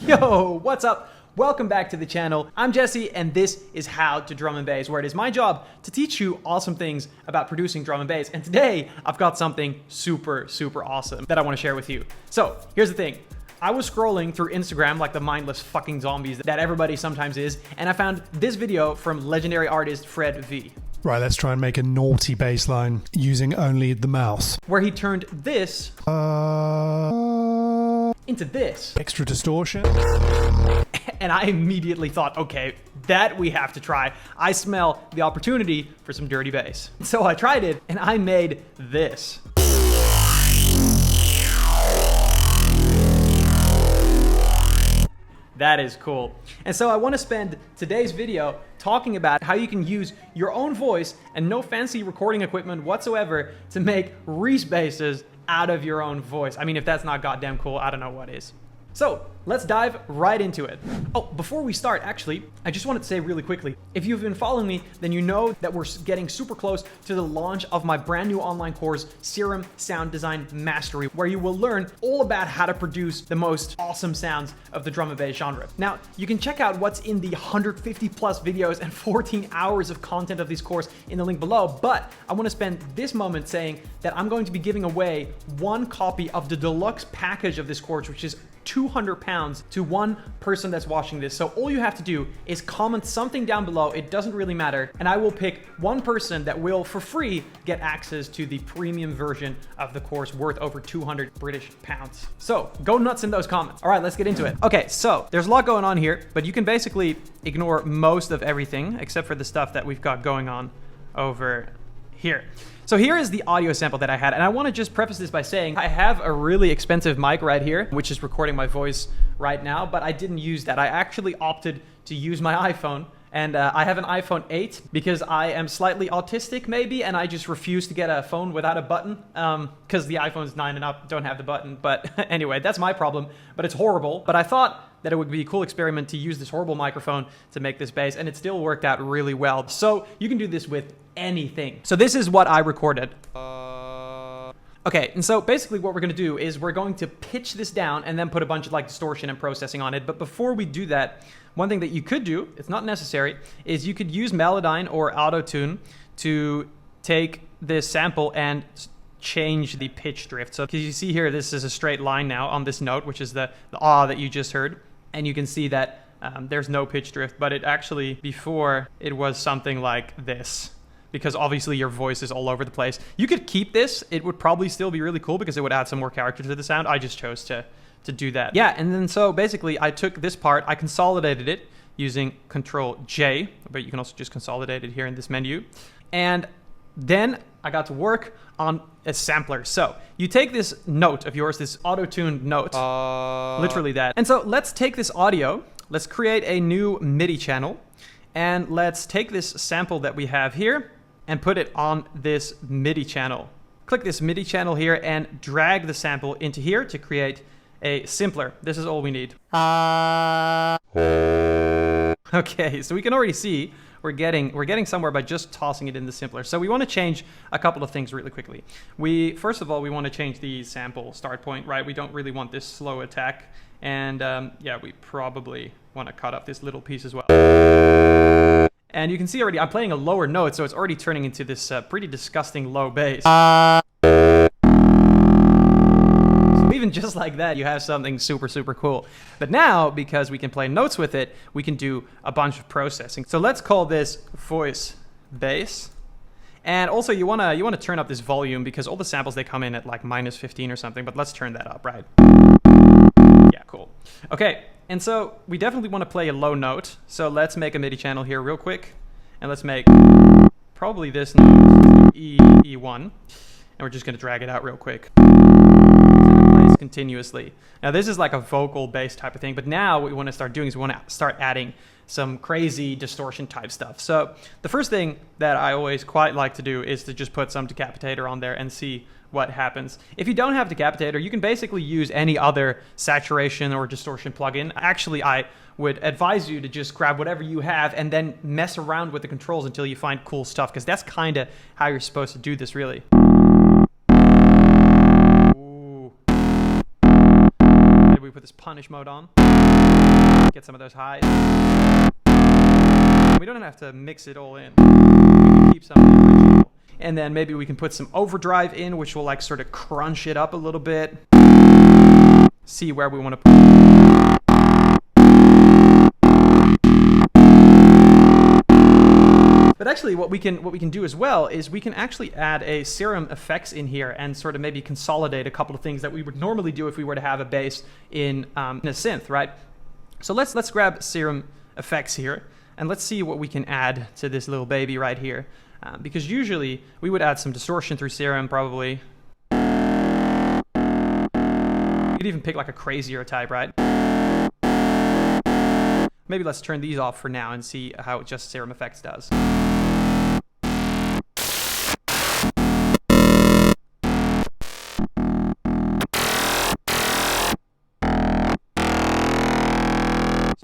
Yo, what's up? Welcome back to the channel. I'm Jesse, and this is How to Drum and Bass, where it is my job to teach you awesome things about producing drum and bass. And today, I've got something super awesome that I want to share with you. So, here's the thing. I was scrolling through Instagram like the mindless fucking zombies that everybody sometimes is, and I found this video from legendary artist Fred V. Right, let's try and make a naughty bass line using only the mouse. Where he turned this into this. Extra distortion. And I immediately thought, okay, that we have to try. I smell the opportunity for some dirty bass. So I tried it, and I made this. That is cool. And so I want to spend today's video talking about how you can use your own voice and no fancy recording equipment whatsoever to make Reese basses out of your own voice. I mean, if that's not goddamn cool, I don't know what is. So let's dive right into it. Oh, before we start, actually, I just wanted to say really quickly, if you've been following me, then you know that we're getting super close to the launch of my brand new online course, Serum Sound Design Mastery, where you will learn all about how to produce the most awesome sounds of the drum and bass genre. Now, you can check out what's in the 150 plus videos and 14 hours of content of this course in the link below, but I want to spend this moment saying that I'm going to be giving away one copy of the deluxe package of this course, which is £200 to one person that's watching this. So all you have to do is comment something down below. It doesn't really matter. And I will pick one person that will, for free, get access to the premium version of the course worth over 200 British pounds. So go nuts in those comments. All right, let's get into it. Okay, so there's a lot going on here, but you can basically ignore most of everything except for the stuff that we've got going on over here. So here is the audio sample that I had, and I want to just preface this by saying I have a really expensive mic right here, which is recording my voice right now, but I didn't use that. I actually opted to use my iPhone, and I have an iPhone 8 because I am slightly autistic maybe, and I just refuse to get a phone without a button because the iPhones 9 and up don't have the button. But anyway, that's my problem, but it's horrible. But I thought that it would be a cool experiment to use this horrible microphone to make this bass, and it still worked out really well. So you can do this with anything. So this is what I recorded. Okay, and so basically what we're gonna do is we're going to pitch this down and then put a bunch of like distortion and processing on it. But before we do that, one thing that you could do, it's not necessary, is you could use Melodyne or Autotune to take this sample and change the pitch drift. So because you see here, this is a straight line now on this note, which is the ah that you just heard. And you can see that there's no pitch drift, but it actually, before, it was something like this. Because obviously your voice is all over the place. You could keep this. It would probably still be really cool because it would add some more character to the sound. I just chose to do that. Yeah, and then so basically I took this part, I consolidated it using Control J, but you can also just consolidate it here in this menu. And then I got to work on a sampler. So you take this note of yours, this auto-tuned note, literally that. And so let's take this audio, let's create a new MIDI channel, and let's take this sample that we have here and put it on this MIDI channel. Click this MIDI channel here and drag the sample into here to create a simpler. This is all we need. Okay, so we can already see we're getting somewhere by just tossing it in the simpler. So we want to change a couple of things really quickly. First of all, we want to change the sample start point, right? We don't really want this slow attack. And yeah, we probably want to cut up this little piece as well. And you can see already I'm playing a lower note, so it's already turning into this pretty disgusting low bass. So even just like that, you have something super cool. But now, because we can play notes with it, we can do a bunch of processing. So let's call this voice bass. And also you wanna turn up this volume because all the samples, they come in at like -15 or something, but let's turn that up, right? Yeah, cool. Okay, and so we definitely want to play a low note. So let's make a MIDI channel here real quick. And let's make probably this note, E1. And we're just gonna drag it out real quick. Continuously. Now this is like a vocal bass type of thing, but now what we want to start doing is we want to start adding some crazy distortion type stuff. So the first thing that I always quite like to do is to just put some decapitator on there and see what happens. If you don't have decapitator, you can basically use any other saturation or distortion plugin. Actually, I would advise you to just grab whatever you have and then mess around with the controls until you find cool stuff, because that's kind of how you're supposed to do this, really. we put this punish mode on. Get some of those highs. We don't have to mix it all in. We can keep some of the original. And then maybe we can put some overdrive in, which will like sort of crunch it up a little bit. See where we want to put it. But actually what we can do as well is we can actually add a Serum FX in here and sort of maybe consolidate a couple of things that we would normally do if we were to have a bass in a synth, right? So let's grab Serum FX here and let's see what we can add to this little baby right here. Because usually we would add some distortion through Serum probably. You could even pick like a crazier type, right? Maybe let's turn these off for now and see how just Serum FX does.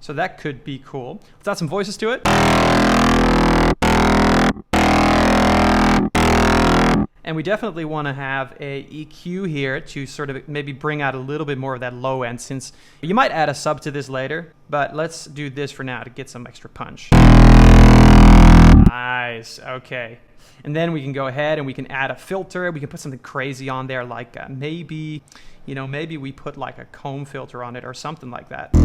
So that could be cool. Let's add some voices to it. And we definitely want to have a EQ here to sort of maybe bring out a little bit more of that low end, since you might add a sub to this later, but let's do this for now to get some extra punch. Nice, okay. And then we can go ahead and we can add a filter. We can put something crazy on there, like maybe, you know, maybe we put like a comb filter on it or something like that.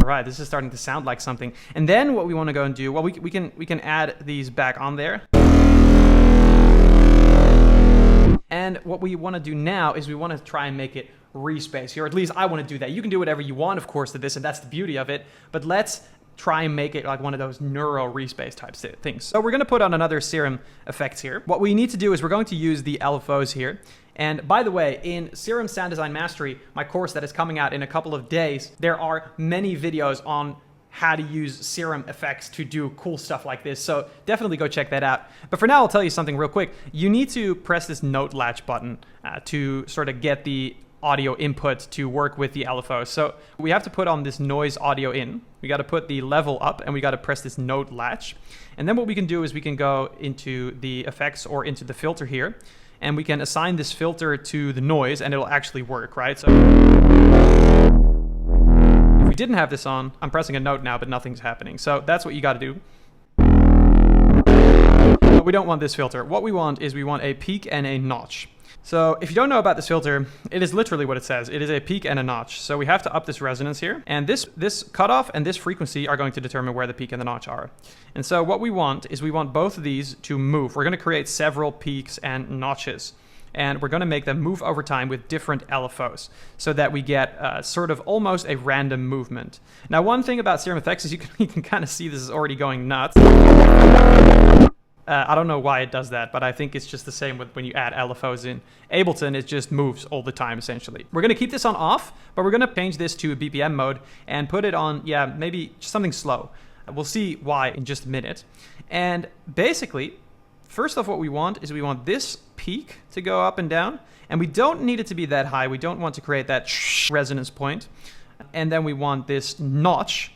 Alright, this is starting to sound like something. And then what we want to go and do, well, we can add these back on there. And what we want to do now is we want to try and make it Reese bass here, or at least I want to do that. You can do whatever you want, of course, to this, and that's the beauty of it. But let's try and make it like one of those Neuro Reese bass type things. So we're going to put on another Serum FX here. What we need to do is we're going to use the LFOs here. And by the way, in Serum Sound Design Mastery, my course that is coming out in a couple of days, there are many videos on how to use Serum FX to do cool stuff like this. So definitely go check that out. But for now, I'll tell you something real quick. You need to press this note latch button to sort of get the audio input to work with the LFO. So we have to put on this noise audio in. We got to put the level up and we got to press this note latch. And then what we can do is we can go into the effects or into the filter here, and we can assign this filter to the noise and it'll actually work, right? So if we didn't have this on, I'm pressing a note now, but nothing's happening. So that's what you got to do. But we don't want this filter. What we want is we want a peak and a notch. So if you don't know about this filter, it is literally what it says. It is a peak and a notch. So we have to up this resonance here. And this cutoff and this frequency are going to determine where the peak and the notch are. And so what we want is we want both of these to move. We're going to create several peaks and notches. And we're going to make them move over time with different LFOs so that we get sort of almost a random movement. Now, one thing about Serum FX is you can kind of see this is already going nuts. I don't know why it does that, but I think it's just the same with when you add LFOs in Ableton. It just moves all the time, essentially. We're going to keep this on off, but we're going to change this to a BPM mode and put it on, yeah, maybe something slow. We'll see why in just a minute. And basically, first off, what we want is we want this peak to go up and down, and we don't need it to be that high. We don't want to create that resonance point. And then we want this notch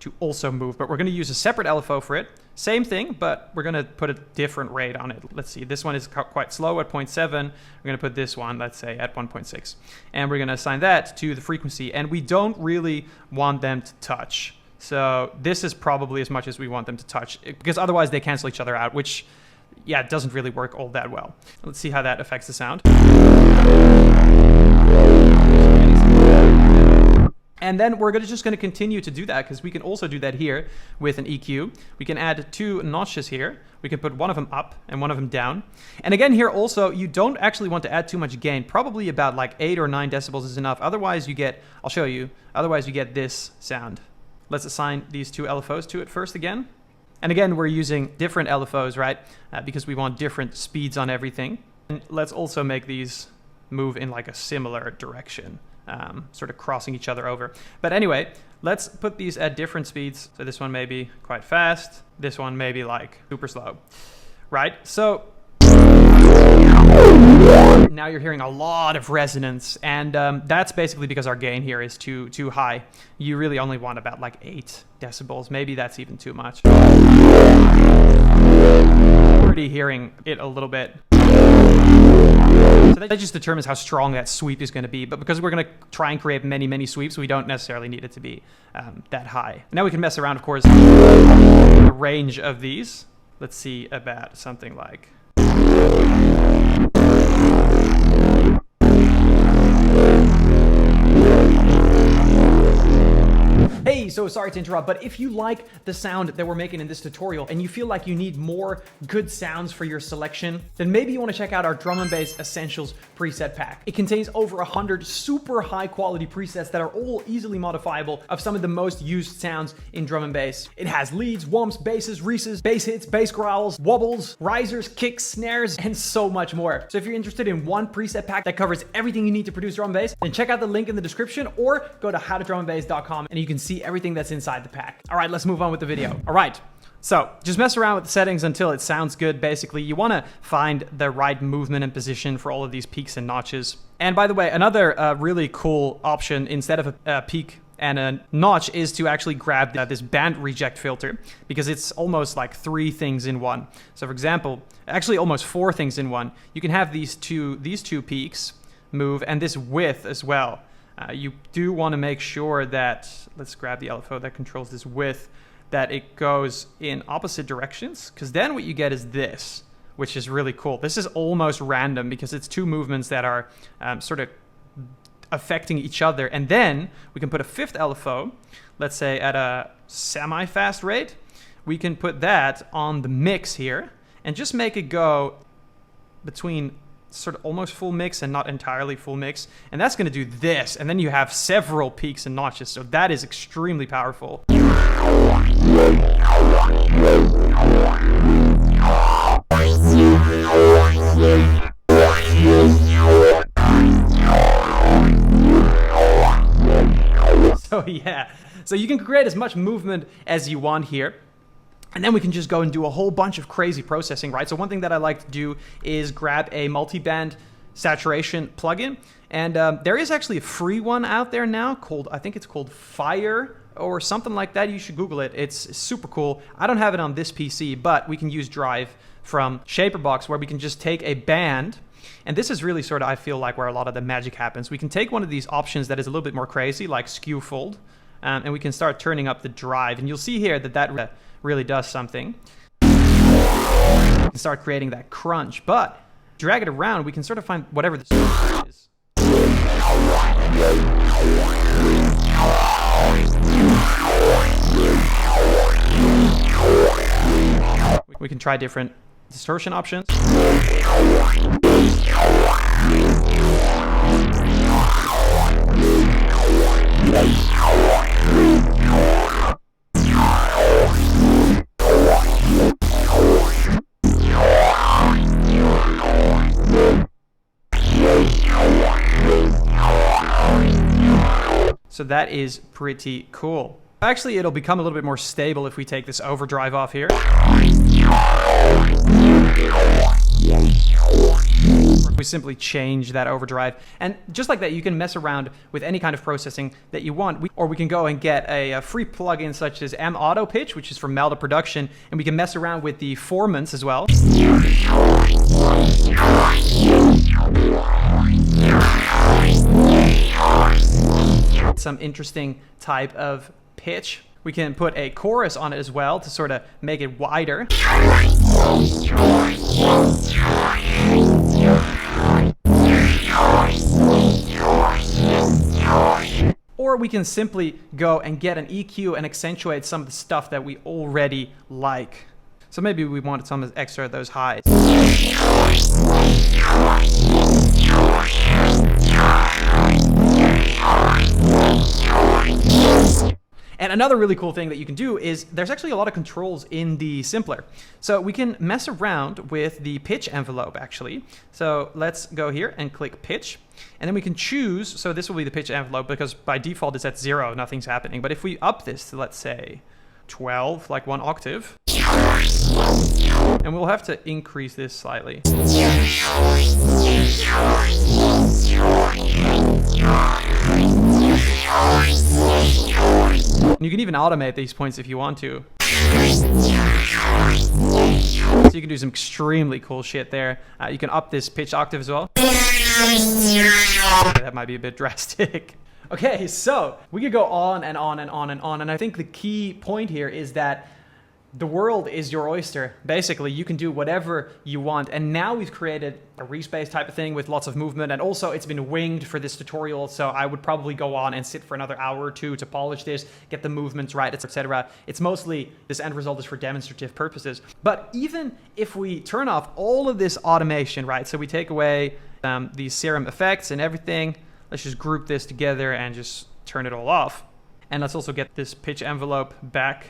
to also move, but we're going to use a separate LFO for it. Same thing, but we're going to put a different rate on it. Let's see, this one is quite slow at 0.7. We're going to put this one, let's say, at 1.6. And we're going to assign that to the frequency, and we don't really want them to touch. So this is probably as much as we want them to touch, because otherwise they cancel each other out, which, yeah, it doesn't really work all that well. Let's see how that affects the sound. And then we're just going to continue to do that, because we can also do that here with an EQ. We can add two notches here. We can put one of them up and one of them down. And again, here also, you don't actually want to add too much gain. Probably about like 8 or 9 decibels is enough. Otherwise you get, I'll show you, otherwise you get this sound. Let's assign these two LFOs to it first again. And again, we're using different LFOs, right? Because we want different speeds on everything. And let's also make these move in like a similar direction. Sort of crossing each other over. But anyway, let's put these at different speeds. So this one may be quite fast. This one may be like super slow, right? So Now you're hearing a lot of resonance, and that's basically because our gain here is too high. You really only want about like 8 decibels. Maybe that's even too much. Already hearing it a little bit. So that just determines how strong that sweep is going to be. But because we're going to try and create many sweeps, we don't necessarily need it to be that high. Now we can mess around, of course, with the range of these. Let's see about something like... Hey, so sorry to interrupt, but if you like the sound that we're making in this tutorial and you feel like you need more good sounds for your selection, then maybe you want to check out our Drum and Bass Essentials preset pack. It contains over 100 super high quality presets that are all easily modifiable of some of the most used sounds in drum and bass. It has leads, wumps, basses, Reeses, bass hits, bass growls, wobbles, risers, kicks, snares, and so much more. So if you're interested in one preset pack that covers everything you need to produce drum and bass, then check out the link in the description or go to howtodrumandbass.com and you can see everything that's inside the pack. All right, let's move on with the video. All right. So just mess around with the settings until it sounds good. Basically, you want to find the right movement and position for all of these peaks and notches. And by the way, another really cool option instead of a peak and a notch is to actually grab this band reject filter, because it's almost like 3 things in one. So for example, actually almost 4 things in one. You can have these two peaks move and this width as well. You do want to make sure that, let's grab the LFO that controls this width, that it goes in opposite directions, because then what you get is this, which is really cool. This is almost random because it's 2 movements that are sort of affecting each other. And then we can put a 5th LFO, let's say at a semi-fast rate. We can put that on the mix here and just make it go between sort of almost full mix and not entirely full mix, and that's going to do this, and then you have several peaks and notches, so that is extremely powerful. So yeah, so you can create as much movement as you want here. And then we can just go and do a whole bunch of crazy processing, right? So one thing that I like to do is grab a multi-band saturation plugin. And there is actually a free one out there now called, I think it's called Fire or something like that. You should Google it. It's super cool. I don't have it on this PC, but we can use Drive from Shaperbox, where we can just take a band. And this is really sort of, I feel like, where a lot of the magic happens. We can take one of these options that is a little bit more crazy, like skew fold, and we can start turning up the drive. And you'll see here that really does something. We can start creating that crunch, but drag it around, we can sort of find whatever the source is. We can try different distortion options. So that is pretty cool. Actually, it'll become a little bit more stable if we take this overdrive off here. We simply change that overdrive. And just like that, you can mess around with any kind of processing that you want. Or we can go and get a free plugin such as Auto Pitch, which is from Melda Production, and we can mess around with the formants as well. Some interesting type of pitch. We can put a chorus on it as well to sort of make it wider. Or we can simply go and get an EQ and accentuate some of the stuff that we already like. So maybe we want some extra of those highs. And another really cool thing that you can do is there's actually a lot of controls in the simpler. So we can mess around with the pitch envelope actually. So let's go here and click pitch. And then we can choose, so this will be the pitch envelope because by default it's at 0, nothing's happening. But if we up this to, let's say, 12, like 1 octave, And we'll have to increase this slightly. And you can even automate these points if you want to. So you can do some extremely cool shit there. You can up this pitch octave as well. That might be a bit drastic. Okay, so we could go on and on and on and on. And I think the key point here is that the world is your oyster. Basically, you can do whatever you want. And now we've created a Reese-based type of thing with lots of movement. And also it's been winged for this tutorial. So I would probably go on and sit for another hour or two to polish this, get the movements right, etc. It's mostly, this end result is for demonstrative purposes. But even if we turn off all of this automation, right? So we take away these Serum effects and everything. Let's just group this together and just turn it all off. And let's also get this pitch envelope back.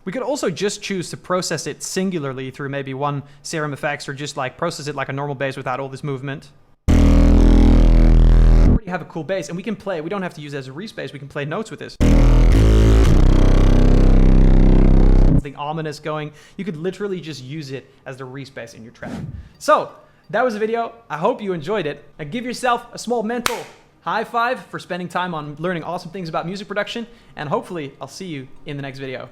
We could also just choose to process it singularly through maybe one Serum FX, or just like process it like a normal bass without all this movement. We already have a cool bass, and we can play. We don't have to use it as a Reese bass. We can play notes with this. Something ominous going. You could literally just use it as the Reese bass in your track. So that was the video. I hope you enjoyed it. Now give yourself a small mental high five for spending time on learning awesome things about music production, and hopefully I'll see you in the next video.